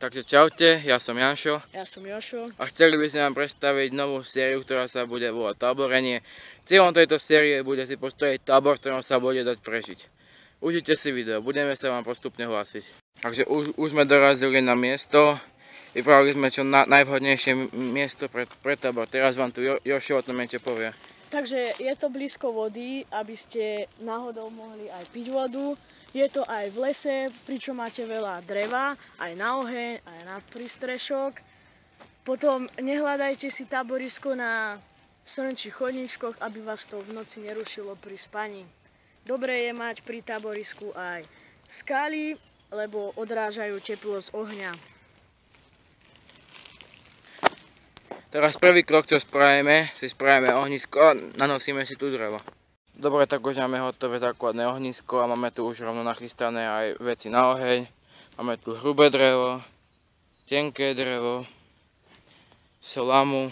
Takže čaute, ja som Janšo. Ja som Jošo. A chceli by sme vám predstaviť novú sériu, ktorá sa bude volať Táborenie. Cieľom tejto série bude si postaviť tábor, v ktorom sa bude dať prežiť. Užite si video, budeme sa vám postupne hlásiť. Takže už sme dorazili na miesto. Vybrali sme čo najvhodnejšie miesto pre tábor. Teraz vám tu Jošo o tom niečo povie. Takže je to blízko vody, aby ste náhodou mohli aj piť vodu. Je to aj v lese, pričom máte veľa dreva, aj na oheň, aj na prístrešok. Potom nehľadajte si táborisko na slnčích chodníčkoch, aby vás to v noci nerušilo pri spaní. Dobré je mať pri táborisku aj skaly, lebo odrážajú teplo z ohňa. Teraz prvý krok, čo spravíme, si spravíme ohnisko a nanosíme si tu drevo. Dobre, tak už máme hotové základné ohnisko a máme tu už rovno nachystané aj veci na oheň. Máme tu hrubé drevo, tenké drevo, slamu,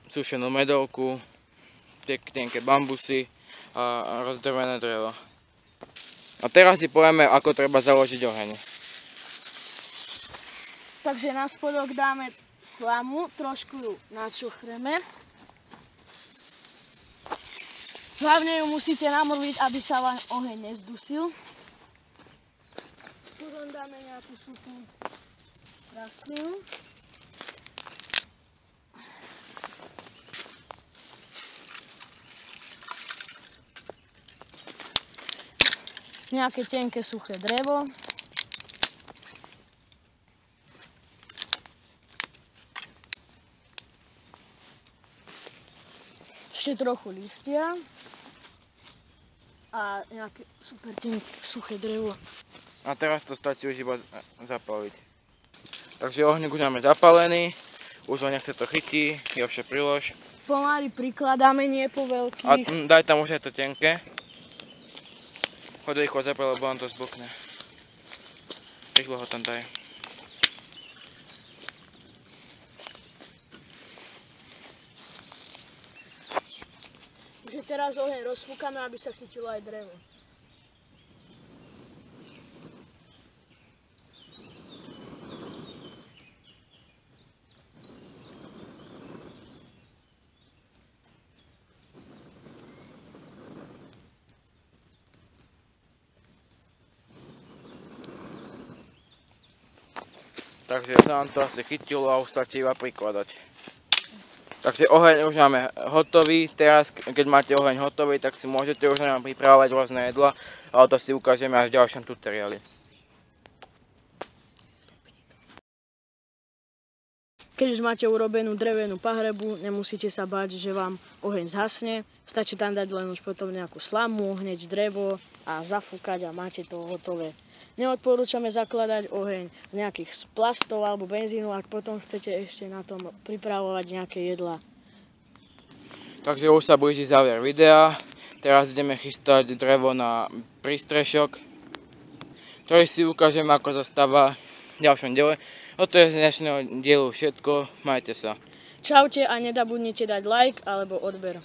sušenú medovku, tenké bambusy a rozdrvené drevo. A teraz si povieme, ako treba založiť oheň. Takže na spodok dáme slamu, trošku ju načochreme. Hlavne ju musíte namrviť, aby sa vám oheň nezdusil. Potom dáme nejakú suchú rastlinu. Nejaké tenké suché drevo. Ešte trochu listia. A nejaké super tenké suché drevo. A teraz to stačí už iba zapaliť. Takže ohník už máme zapálený, už ho nechce to chytí, Jošo prilož. Pomaly prikladáme, nie po veľkých. A daj tam už aj to tenké. Choď rýchlo zapáliť, lebo on to zbukne. Rýchlo ho tam daj. Takže teraz oheň rozfúkame, aby sa chytilo aj drevo. Takže sa nám to asi chytilo a už stačí iba prikladať. Takže oheň už máme hotový, teraz keď máte oheň hotový, tak si môžete už na ňom pripravovať rôzne jedla, ale to si ukážeme až v ďalšom tutoriáli. Keď už máte urobenú drevenú pahrebu, nemusíte sa báť, že vám oheň zhasne. Stačí tam dať len už potom nejakú slamu, hneď drevo a zafúkať a máte to hotové. Neodporúčame zakladať oheň z nejakých plastov alebo benzínu, ak potom chcete ešte na tom pripravovať nejaké jedlá. Takže už sa blíži záver videa. Teraz ideme chystať drevo na prístrešok, ktorý si ukážem, ako zastáva v ďalšom diele. Toto je z dnešného dielu všetko. Majte sa. Čaute a nedabudnite dať like alebo odber.